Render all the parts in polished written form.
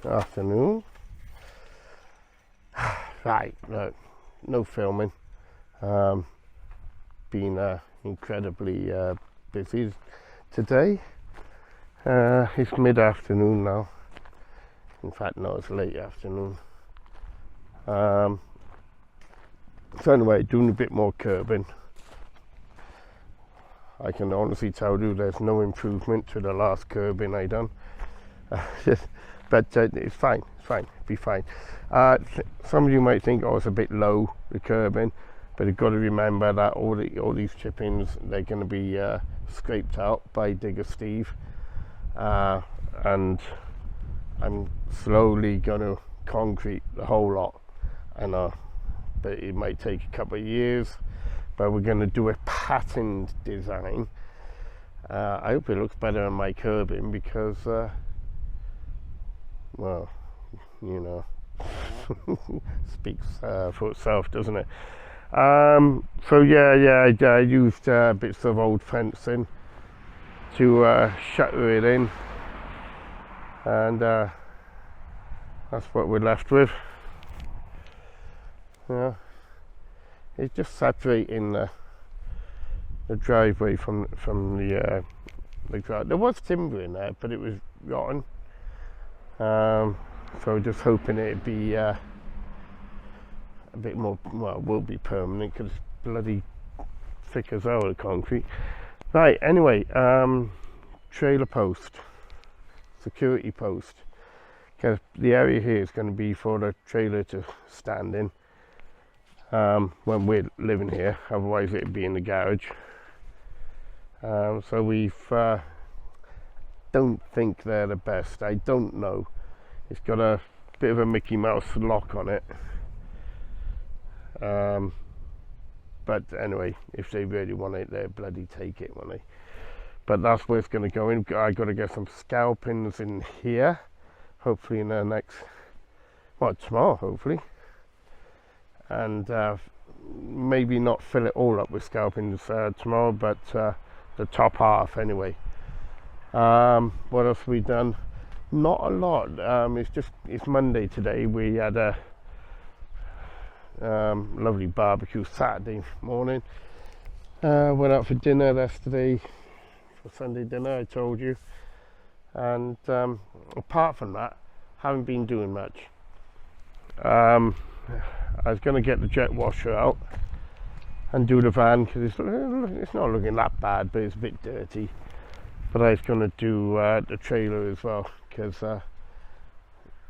afternoon. Right, look, no filming. Been incredibly busy today. It's mid-afternoon now. In fact, no, it's late afternoon. So anyway, doing a bit more curbing. I can honestly tell you there's no improvement to the last curbing I done. But it's fine, it'll be fine. Some of you might think, oh, it's a bit low, the curbing, but you've got to remember that all these chippings, they're going to be scraped out by Digger Steve, and I'm slowly going to concrete the whole lot. I know, but it might take a couple of years, but we're going to do a patterned design. I hope it looks better on my curbing because well, you know, speaks for itself, doesn't it? So yeah, I used bits of old fencing to shutter it in, and that's what we're left with. Yeah, it's just separating the driveway from the drive. There was timber in there, but it was rotten. So just hoping it'd be a bit more, well, it will be permanent because it's bloody thick as hell, the concrete. Right, anyway, trailer post, security post, because the area here is going to be for the trailer to stand in when we're living here, otherwise it'd be in the garage. So we've don't think they're the best. I don't know. It's got a bit of a Mickey Mouse lock on it. But anyway, if they really want it, they'll bloody take it, won't they? But that's where it's going to go in. I got to get some scalpings in here, hopefully in the next, well, tomorrow, hopefully. And maybe not fill it all up with scalpings tomorrow, but the top half anyway. What else have we done? Not a lot. It's Monday today. We had a lovely barbecue Saturday morning. Went out for dinner yesterday, for Sunday dinner, I told you. And apart from that, haven't been doing much. I was going to get the jet washer out and do the van because it's not looking that bad, but it's a bit dirty. But I was going to do the trailer as well because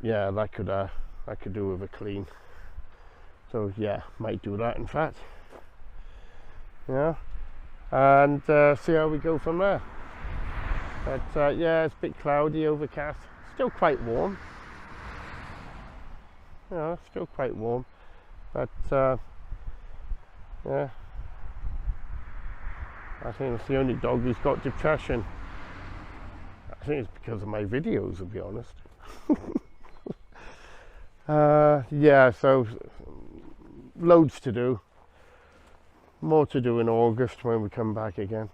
yeah, that could do with a clean. So yeah, might do that in fact. Yeah, and see how we go from there. But yeah, it's a bit cloudy, overcast, still quite warm. Yeah, still quite warm, but yeah, I think it's the only dog who's got depression. I think it's because of my videos, to be honest. Yeah, so loads to do. More to do in August when we come back again.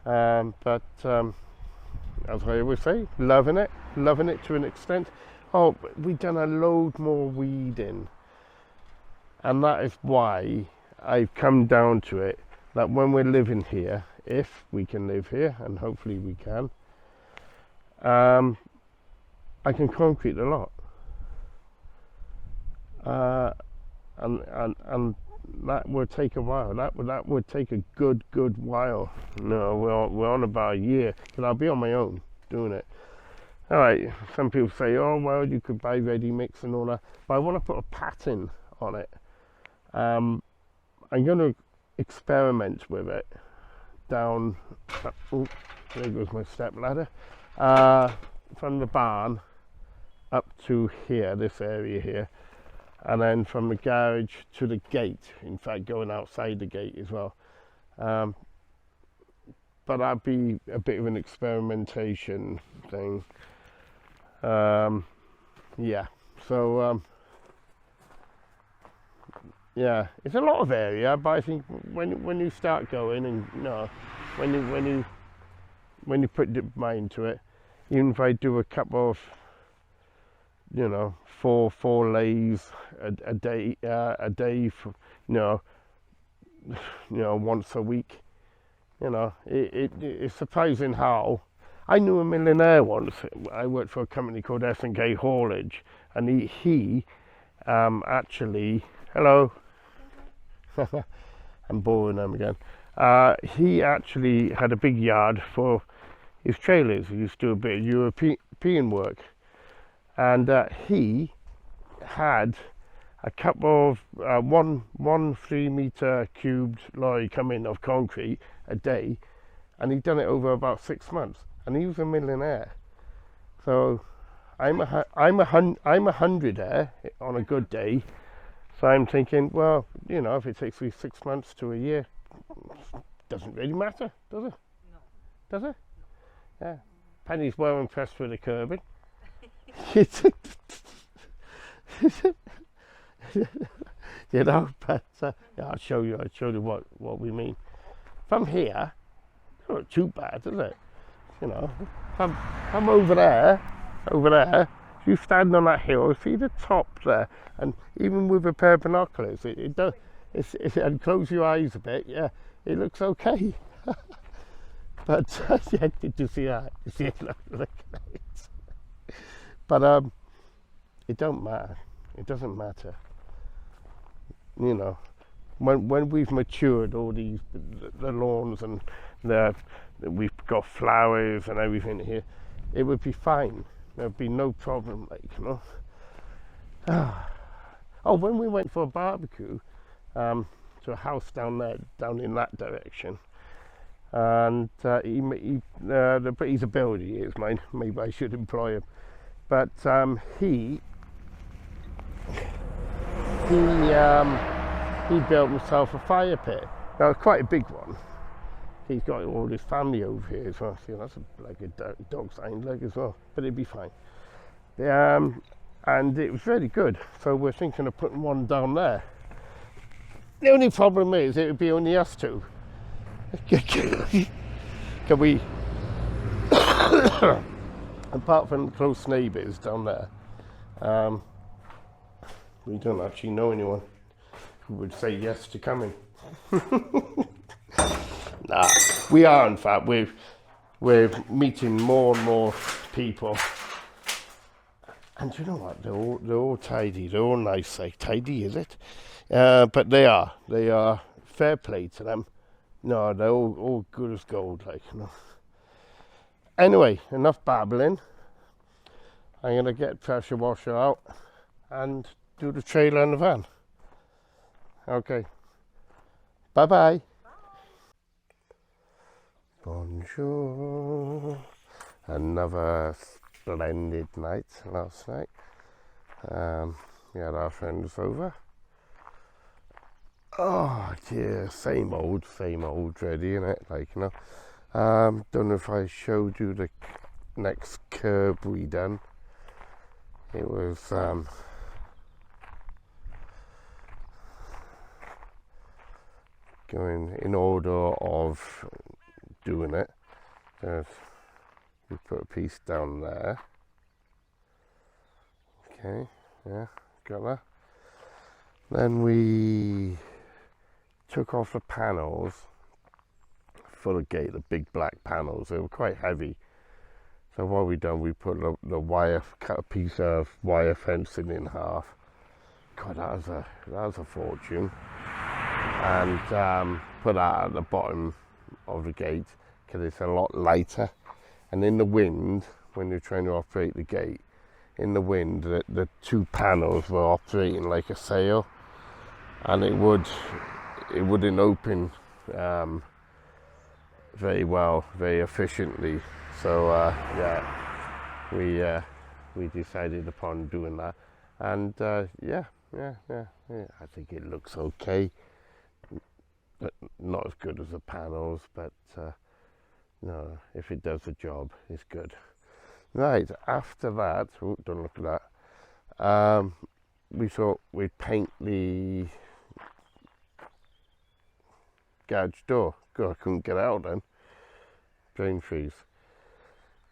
But as I always say, loving it to an extent. Oh, we've done a load more weeding. And that is why I've come down to it that when we're living here, if we can live here, and hopefully we can, I can concrete a lot, and that would take a while. That would take a good while. No, we're on about a year, because I'll be on my own doing it. All right. Some people say, oh well, you could buy ready mix and all that, but I want to put a pattern on it. I'm going to experiment with it down. Oh, there goes my step ladder. From the barn up to here, this area here, and then from the garage to the gate, in fact going outside the gate as well. But that'd be a bit of an experimentation thing. Yeah, so yeah, it's a lot of area, but I think when you start going, and you know, when you put your mind to it, even if I do a couple of you know, four lays a day for, once a week. It's surprising how. I knew a millionaire once. I worked for a company called S&K Haulage, and he actually, hello, I'm boring them again. He actually had a big yard for his trailers. He used to do a bit of European work, and he had a couple of one 3-meter cubed lorry come in of concrete a day, and he'd done it over about 6 months, and he was a millionaire. So I'm a hundredaire on a good day. So I'm thinking, well, if it takes me 6 months to a year, doesn't really matter, does it? No. Does it? No. Yeah. Penny's well impressed with the curbing. But yeah, I'll show you what we mean. From here, it's not too bad, is it? From over there, if you stand on that hill, see the top there, and even with a pair of binoculars, it does. And close your eyes a bit, yeah, it looks okay. But yeah, did you see that? You see it? Look at it. But it don't matter. It doesn't matter. When we've matured all the lawns and we've got flowers and everything here, it would be fine. There'd be no problem, Oh, when we went for a barbecue to a house down in that direction, and he's a builder, he is mine. Maybe I should employ him. But he built himself a fire pit. Now it's quite a big one. He's got all his family over here as well. See, that's like a dog's hind leg as well, but it'd be fine. And it was really good. So we're thinking of putting one down there. The only problem is it would be only us two. Can we, apart from close neighbours down there, we don't actually know anyone who would say yes to coming. Nah, we are, in fact. We're meeting more and more people, and you know what? They're all tidy. They're all nice. Like, tidy, is it? But they are. Fair play to them. No, they're all good as gold. Anyway, enough babbling. I'm gonna get pressure washer out and do the trailer and the van. Okay. Bye bye. Bonjour. Another splendid night last night. We had our friends over. Oh dear, same old really, innit? Don't know if I showed you the next curb we done. It was going in order of doing it. We put a piece down there. Okay, yeah, got that. Then we took off the panels for the gate, the big black panels. They were quite heavy. So what we done, we put the wire, cut a piece of wire fencing in half. God, that was a fortune. And put that at the bottom of the gate because it's a lot lighter. And in the wind, when you're trying to operate the gate, in the wind, the two panels were operating like a sail, and it wouldn't open very well, very efficiently. So we decided upon doing that, and yeah, I think it looks okay. Not as good as the panels, but no, if it does the job, it's good. Right, after that, don't look at that. We thought we'd paint the garage door. God, I couldn't get out then. Brain freeze.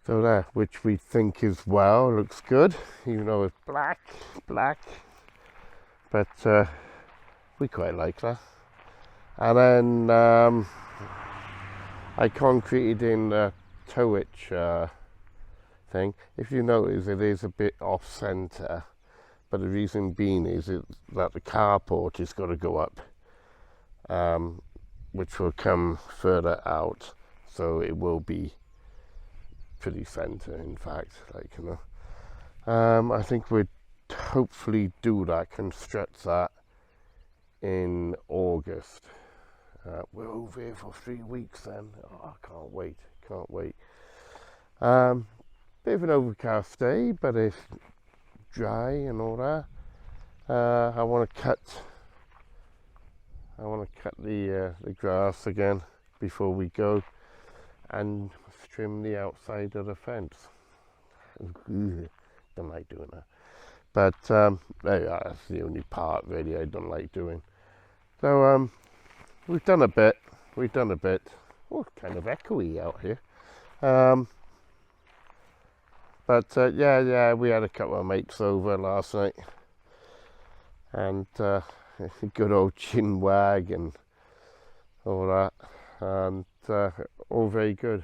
So there, which we think is looks good, even though it's black, but we quite like that. And then I concreted in the towage thing. If you notice, it is a bit off centre, but the reason being is that the carport is got to go up, which will come further out, so it will be pretty centre, in fact, like, you know. I think we'd hopefully do that, construct that in August. We're over here for 3 weeks then. Oh, I can't wait. Bit of an overcast day, but it's dry and all that. I want to cut the grass again before we go, and trim the outside of the fence. Don't like doing that, but that's the only part really I don't like doing. So we've done a bit. Oh, kind of echoey out here. But yeah, we had a couple of mates over last night, and good old chin wag and all that, and all very good.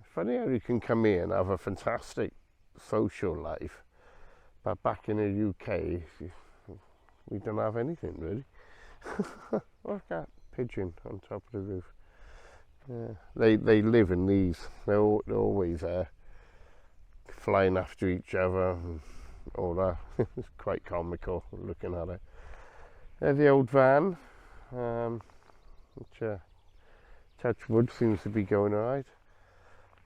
Funny how you can come here and have a fantastic social life, but back in the UK, we don't have anything really. Look at that pigeon on top of the roof. Yeah, they live in these. They're always there, flying after each other and all that. It's quite comical looking at it. There's the old van, which touch wood seems to be going alright.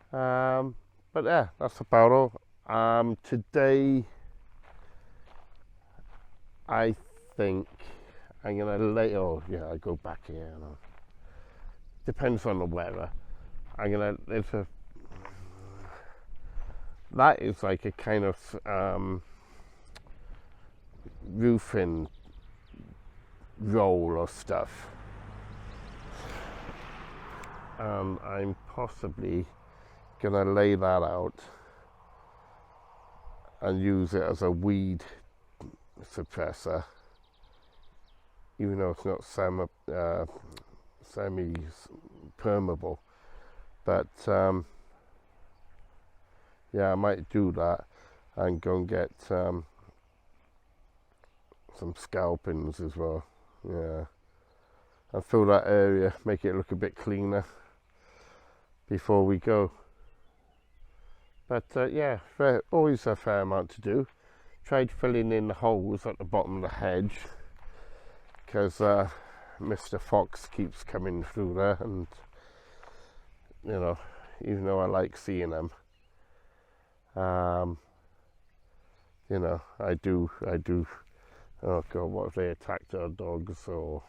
But yeah, that's about all. Today, I think I'm gonna I go back here. Depends on the weather. That is like a kind of roofing roll or stuff. I'm possibly gonna lay that out and use it as a weed suppressor, even though it's not semi-permeable, but yeah, I might do that and go and get some scalpings as well, yeah, and fill that area, make it look a bit cleaner before we go. But yeah, always a fair amount to do. Tried filling in the holes at the bottom of the hedge, because Mr. Fox keeps coming through there, and you know, even though I like seeing them, you know, I do. Oh God, what if they attacked our dogs or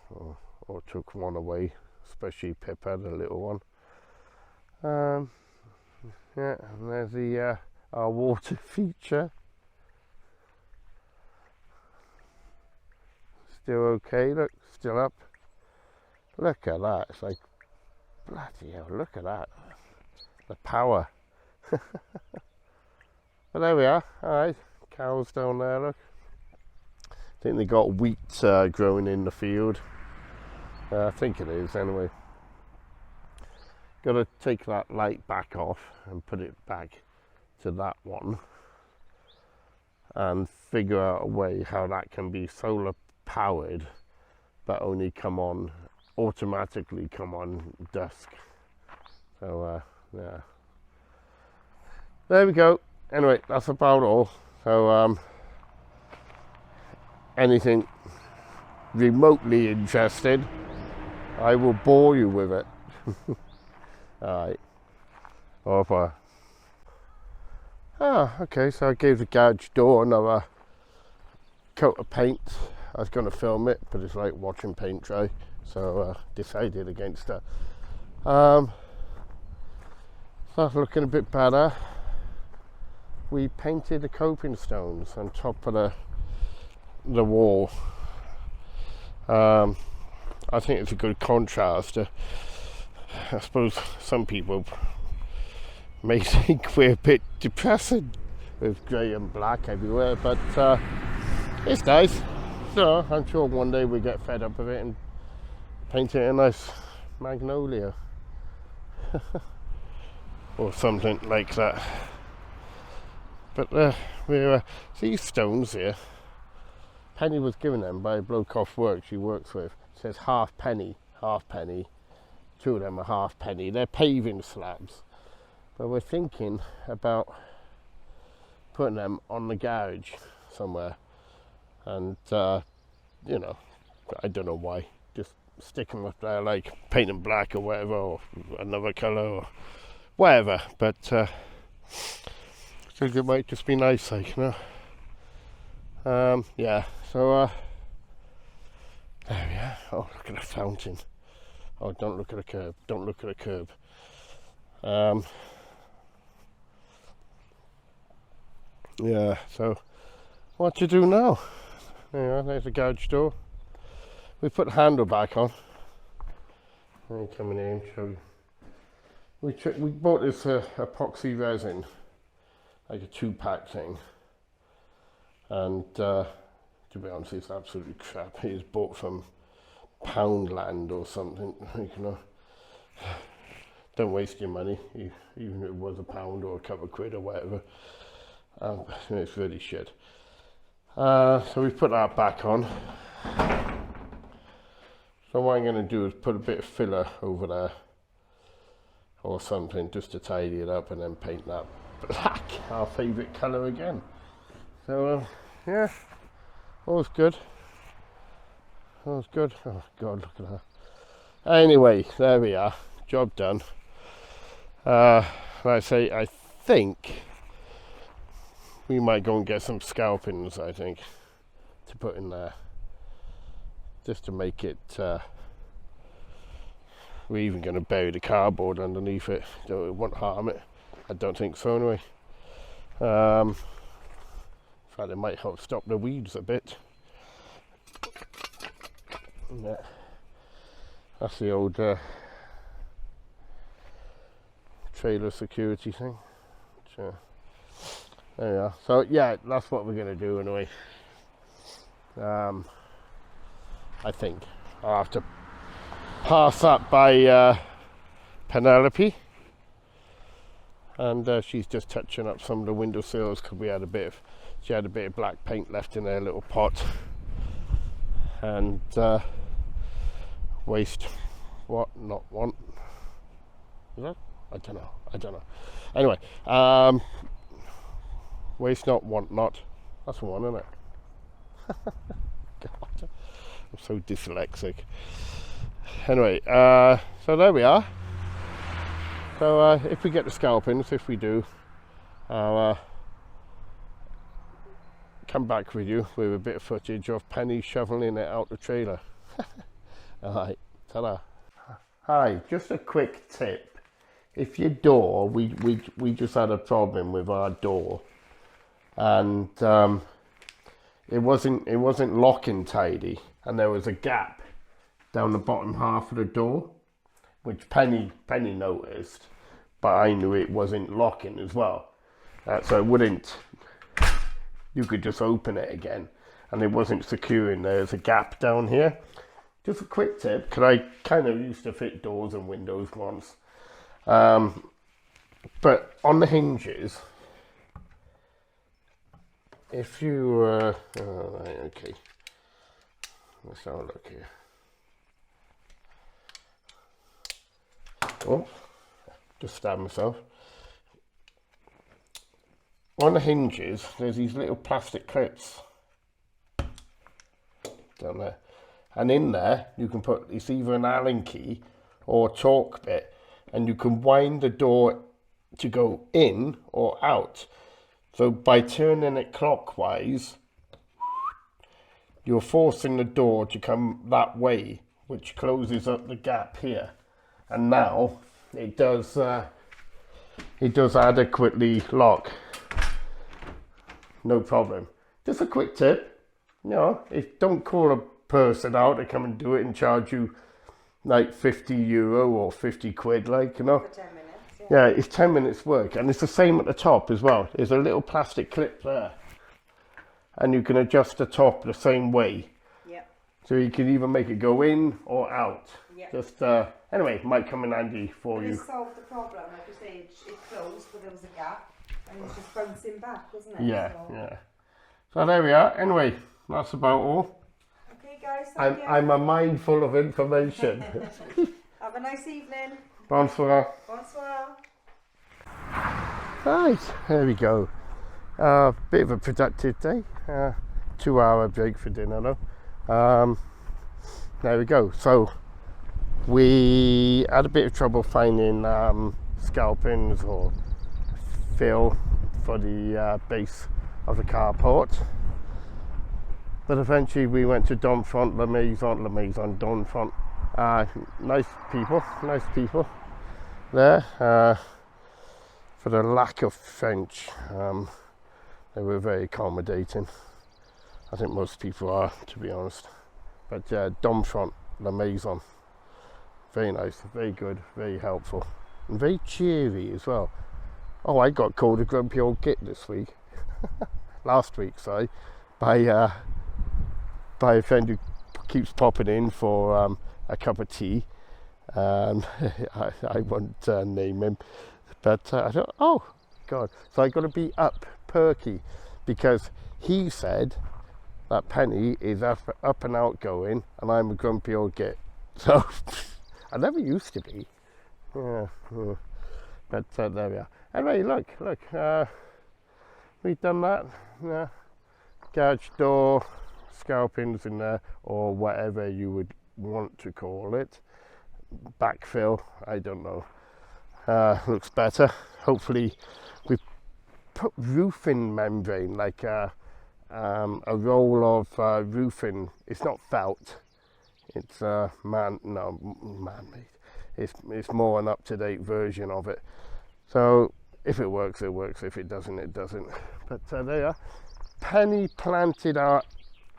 took one away, especially Pippa, the little one. Yeah, and there's the our water feature. Still okay, look, still up. Look at that, it's like, bloody hell, look at that. The power. But there we are, alright, cows down there, look. I think they got wheat growing in the field. I think it is, anyway. Got to take that light back off and put it back to that one, and figure out a way how that can be solar powered, but only automatically come on dusk. So yeah, there we go. Anyway, that's about all. So anything remotely interested, I will bore you with it. Alright. Over. Okay, so I gave the garage door another coat of paint. I was going to film it, but it's like watching paint dry, so decided against that. That's looking a bit better. We painted the coping stones on top of the wall. I think it's a good contrast. I suppose some people may think we're a bit depressing with grey and black everywhere, but it's nice. So I'm sure one day we get fed up with it and paint it a nice magnolia or something like that. But we're these stones here, Penny was given them by a bloke off work she works with. It says half penny. Two of them are half penny. They're paving slabs, but we're thinking about putting them on the garage somewhere, and you know, I don't know why, just stick them up there, like paint them black or whatever, or another colour or whatever, but I think it might just be nice, like, you know. Yeah, so there we are. Oh, look at the fountain. Oh, don't look at the curb, don't look at the curb. Yeah, so what to do now? There, there's the garage door. We put the handle back on. Let me come in here and show you. We bought this epoxy resin, like a 2-pack thing, and to be honest, it's absolutely crap. It's bought from Poundland or something, you know. Don't waste your money, even if it was £1 or a couple of quid or whatever. It's really shit. So we put that back on. So what I'm going to do is put a bit of filler over there or something, just to tidy it up, and then paint that black, our favourite colour again. So yeah, all's good. All's good. Oh God, look at that. Anyway, there we are. Job done. Like I say, I think we might go and get some scalpings, I think, to put in there, just to make it, we're even going to bury the cardboard underneath it. It won't harm it. I don't think so anyway. In fact, it might help stop the weeds a bit. Yeah. That's the old trailer security thing. So, there we are. So yeah, that's what we're going to do anyway. I think I'll have to pass that by Penelope, and she's just touching up some of the windowsills because she had a bit of black paint left in her little pot, and waste what not want. Is that? I don't know. Anyway, waste not, want not. That's the one, isn't it? God, I'm so dyslexic. Anyway, so there we are. So if we get the scalpings, if we do, I'll come back with you with a bit of footage of Penny shoveling it out the trailer. Alright, ta-da. Hi, just a quick tip. If your door, we just had a problem with our door, and it wasn't locking tidy, and there was a gap down the bottom half of the door, which Penny noticed, but I knew it wasn't locking as well. So it wouldn't, you could just open it again, and it wasn't securing. There's a gap down here. Just a quick tip, because I kind of used to fit doors and windows once. But on the hinges, if you, right, okay, let's have a look here. Oh, just stabbed myself. On the hinges, there's these little plastic clips down there. And in there, you can put, it's either an Allen key or a torque bit, and you can wind the door to go in or out. So by turning it clockwise, you're forcing the door to come that way, which closes up the gap here. And now it does adequately lock. No problem. Just a quick tip, you know, don't call a person out to come and do it and charge you like €50 or 50 quid, like, you know. For 10 minutes, yeah. Yeah, it's 10 minutes work, and it's the same at the top as well. There's a little plastic clip there, and you can adjust the top the same way. Yeah. So you can either make it go in or out. Yeah. Just anyway, might come in handy for you. It solved the problem, like you say, it closed, but there was a gap, and it's just bouncing back, wasn't it? Yeah, so. yeah. So there we are. Anyway, that's about all. Okay, guys. Thank you. I'm a mind full of information. Have a nice evening. Bonsoir. Bonsoir. Right, there we go. Bit of a productive day. 2-hour break for dinner though. There we go. So we had a bit of trouble finding scalpings or fill for the base of the carport. But eventually we went to Domfront, La Maison, Domfront. Nice people there. For the lack of French, they were very accommodating. I think most people are, to be honest. But Domfront, La Maison, very nice, very good, very helpful, and very cheery as well. Oh, I got called a grumpy old git this week. Last week, sorry, by a friend who keeps popping in for a cup of tea. I won't name him, but I thought, oh God, so I got to be up perky, because he said that Penny is up and outgoing, and I'm a grumpy old git. So I never used to be. Yeah. But there we are. Anyway, look, we've done that. Yeah. Garage door, scalpings in there, or whatever you would want to call it. Backfill, I don't know. Looks better. Hopefully we've put roofing membrane, like a roll of roofing. It's not felt, it's man-made. It's more an up-to-date version of it. So if it works, it works. If it doesn't, it doesn't. But there you are. Penny planted our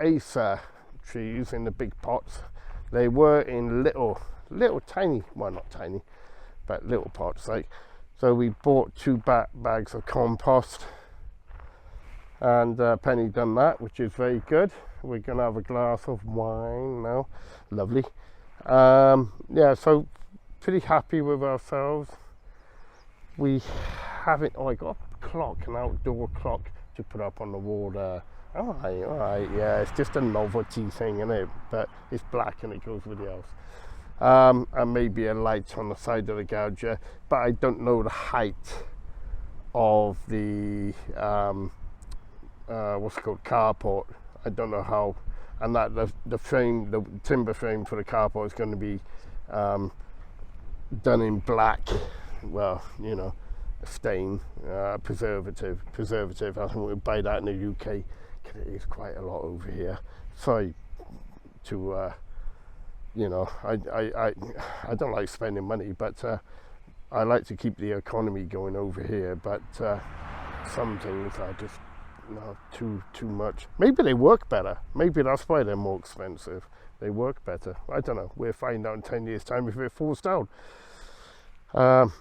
Acer trees in the big pots. They were in little tiny, well, not tiny, but little pots, like. So we bought 2 bags of compost, and Penny done that, which is very good. We're gonna have a glass of wine now. Lovely. Yeah, so pretty happy with ourselves. We haven't. Oh, I got a clock, an outdoor clock to put up on the wall there. All right, yeah, it's just a novelty thing, isn't it? But it's black and it goes with the house. And maybe a light on the side of the garage, but I don't know the height of the what's it called, carport. I don't know how, and that the frame, the timber frame for the carport is going to be done in black. Well, you know, stain, preservative. I think we'll buy that in the UK. It is quite a lot over here. Sorry to you know, I don't like spending money, but I like to keep the economy going over here. But some things are just too much. Maybe they work better. Maybe that's why they're more expensive. They work better. I don't know. We'll find out in 10 years' time if it falls down. No,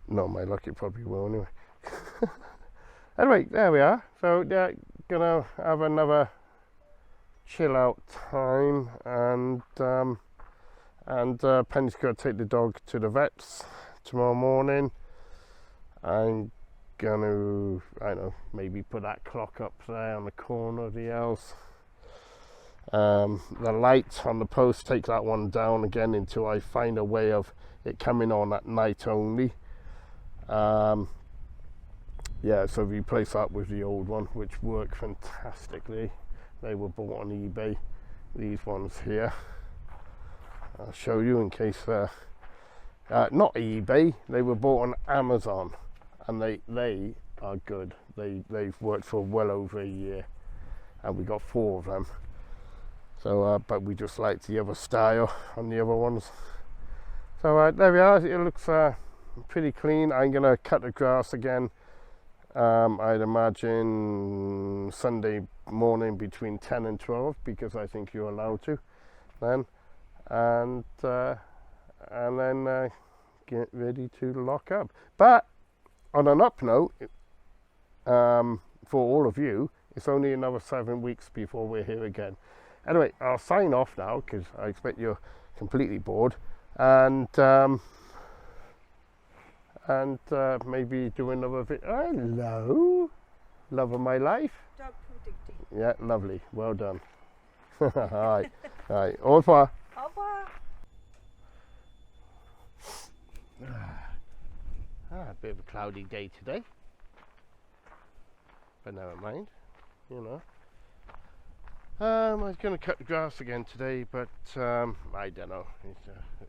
my luck, it probably will anyway. Anyway, there we are. So yeah, gonna have another chill out time, and Penny's gonna take the dog to the vets tomorrow morning. I'm gonna, I don't know, maybe put that clock up there on the corner of the house. The light on the post, take that one down again until I find a way of it coming on at night only. Yeah, so replace that with the old one, which worked fantastically. They were bought on eBay, these ones here. I'll show you in case not eBay, they were bought on Amazon, and they are good. They've worked for well over a year, and we got 4 of them. So but we just liked the other style on the other ones. So there we are. It looks pretty clean. I'm gonna cut the grass again. I'd imagine Sunday morning between 10 and 12, because I think you're allowed to then, and then get ready to lock up. But on an up note, for all of you, it's only another 7 weeks before we're here again. Anyway, I'll sign off now because I expect you're completely bored, and maybe do another video. Hello, love of my life. Dog poo. Yeah, lovely. Well done. All right, all right. Au revoir. Au revoir. A bit of a cloudy day today, but never mind. You know. I was going to cut the grass again today, but I don't know.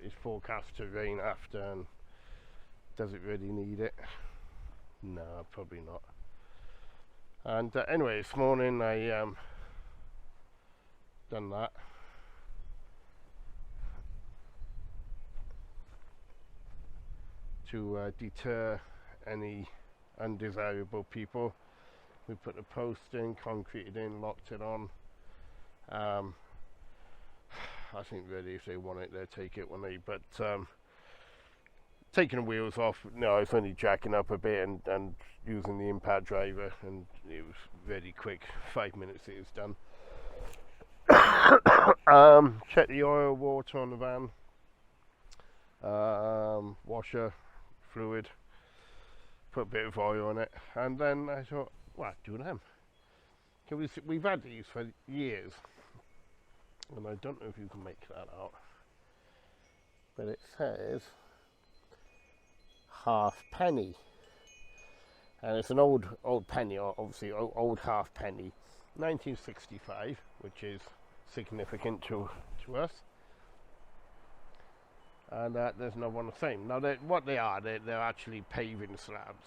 It's forecast to rain after, and does it really need it? No, probably not. And anyway, this morning I done that. To deter any undesirable people. We put the post in, concreted in, locked it on. I think really if they want it, they'll take it, won't they? But taking the wheels off, no, it's only jacking up a bit and using the impact driver, and it was really quick. 5 minutes it was done. Check the oil, water on the van, washer, fluid, put a bit of oil on it, and then I thought, well, do them. We've had these for years, and I don't know if you can make that out, but it says halfpenny, and it's an old penny, obviously old halfpenny, 1965, which is significant to us. And there's no one the same. Now, what they are, they're actually paving slabs.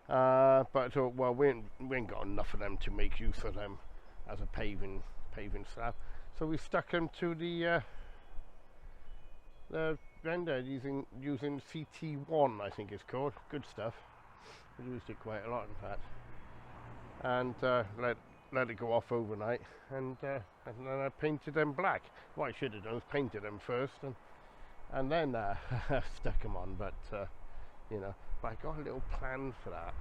But I thought, well, we ain't got enough of them to make use of them as a paving slab. So we stuck them to the render using CT1, I think it's called. Good stuff. We used it quite a lot, in fact. And let it go off overnight, and then I painted them black. What I should have done was painted them first, and then stuck them on. But you know, but I got a little plan for that,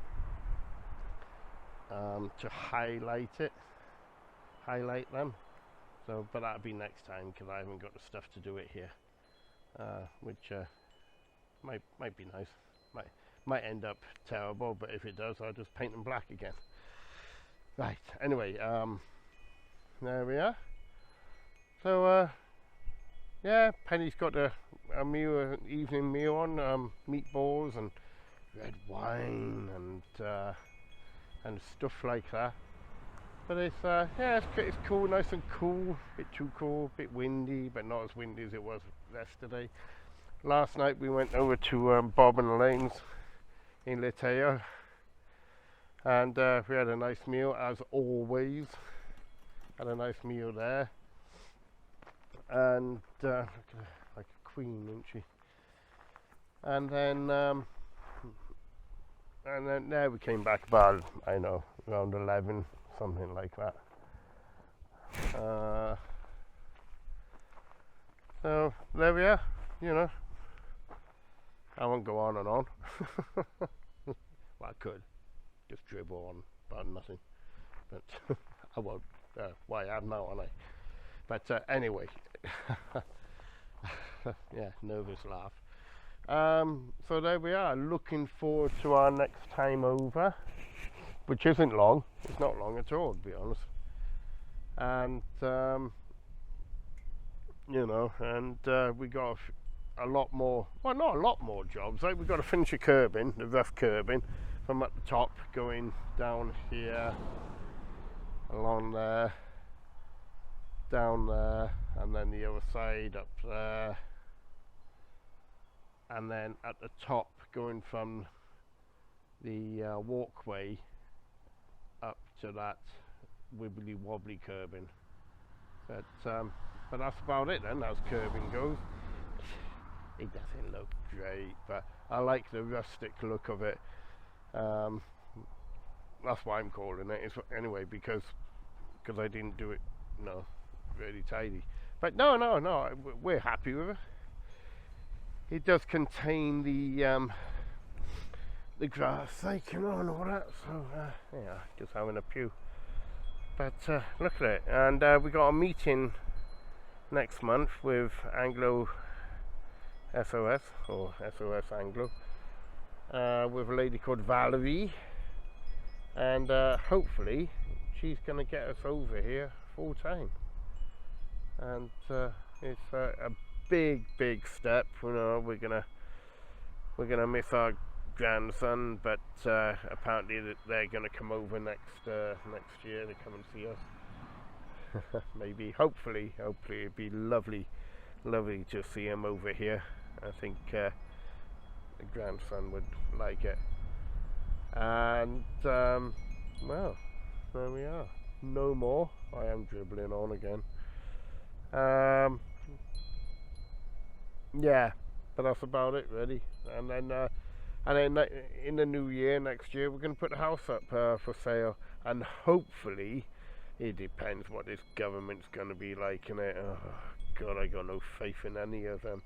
to highlight them. So, but that'll be next time because I haven't got the stuff to do it here, which might be nice. Might end up terrible, but if it does, I'll just paint them black again. Right. Anyway, there we are. So yeah, Penny's got a meal, an evening meal on, meatballs and red wine and stuff like that. But it's yeah, it's cool, nice and cool. Bit too cool, bit windy, but not as windy as it was yesterday. Last night we went over to Bob and Elaine's in Leteo, and we had a nice meal as always. Had a nice meal there, and like a queen, isn't she? And then there we came back about, I know, around 11, something like that. So there we are. You know, I won't go on and on. Well, I could just dribble on about nothing, but I won't. Why I am now, aren't I? But anyway, yeah, nervous laugh. So there we are. Looking forward to our next time over, which isn't long. It's not long at all, to be honest. And you know, and we got a lot more. Well, not a lot more jobs. Like we've got to finish the curbing, the rough curbing, from at the top going down here, along there, down there, and then the other side up there, and then at the top going from the walkway up to that wibbly wobbly curbing. But that's about it then, as curbing goes. It doesn't look great, but I like the rustic look of it. That's why I'm calling it. It's, anyway, because I didn't do it, really tidy. But no, we're happy with it. it does contain the grass cycle and all that. So yeah, just having a pew. But look at it, and we got a meeting next month with Anglo SOS or SOS Anglo with a lady called Valerie, and hopefully she's going to get us over here full time. And it's a big step. You know, we're gonna miss our grandson, but apparently they're gonna come over next year to come and see us. Maybe, hopefully it'd be lovely to see him over here. I think the grandson would like it. And well, there we are. No more. I am dribbling on again. Yeah, but that's about it really. And then in the new year, next year, we're going to put the house up for sale, and hopefully, it depends what this government's going to be like, innit? Oh God, I got no faith in any of them.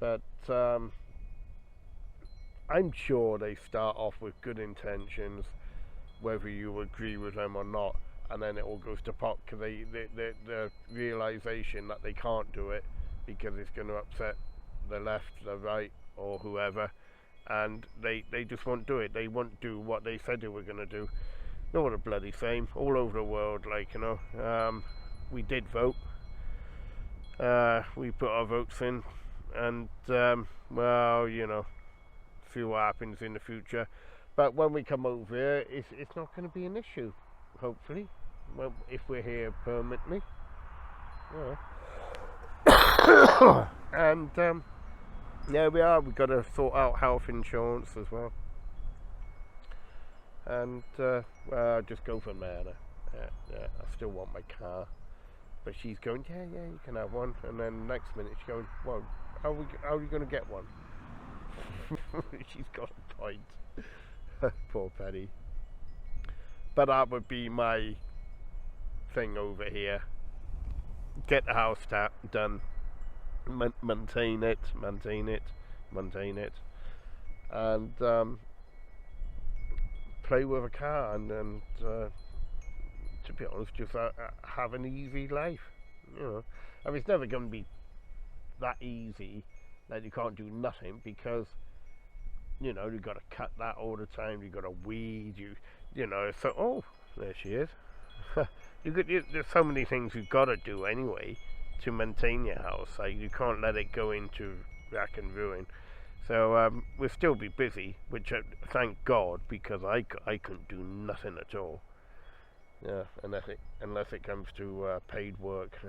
But I'm sure they start off with good intentions, whether you agree with them or not, and then it all goes to pot because the realization that they can't do it because it's going to upset the left, the right, or whoever, and they just won't do it. They won't do what they said they were going to do. They're all the bloody same all over the world, like, you know. We did vote. We put our votes in, and well, you know, see what happens in the future. But when we come over here, it's not going to be an issue, hopefully, well, if we're here permanently. Yeah. And there we are. We've got to sort out health insurance as well. And well, I'll just go from there. Yeah, I still want my car. But she's going, yeah, you can have one. And then next minute she's going, well, how are you going to get one? She's got a point. Poor Penny. But that would be my thing over here. Get the house done. Maintain it. And play with a car and to be honest, just have an easy life. You know, I mean, it's never going to be that easy that you can't do nothing, because you know you've got to cut that all the time. You've got to weed. You know. So there she is. There's so many things you've got to do anyway to maintain your house. Like, you can't let it go into rack and ruin. So we'll still be busy, which thank God, because I couldn't do nothing at all. Yeah, unless it comes to paid work.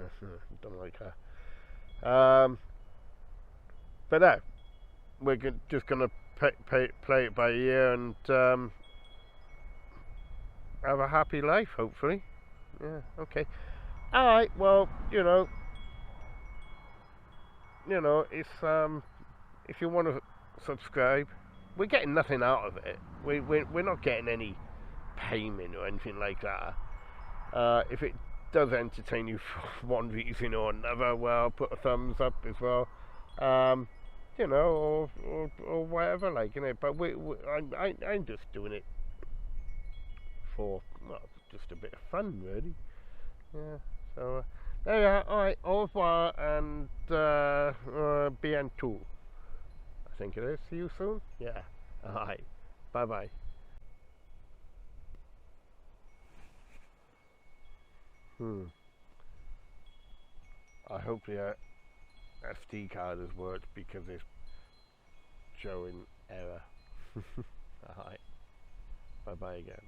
Don't like that. But no, we're just gonna play it by ear and have a happy life, hopefully. Yeah. Okay. All right. Well, you know, it's if you want to subscribe, we're getting nothing out of it. We're not getting any payment or anything like that. If it does entertain you for one reason or another, well, put a thumbs up as well. You know, or whatever, like, you know. But I'm just doing it for, well, just a bit of fun, really. Yeah. So there you are. All right. Au revoir and bientôt. I think it is. See you soon. Yeah. All right. Bye bye. I hope the SD card has worked, because it's showing error. Alright. Bye bye again.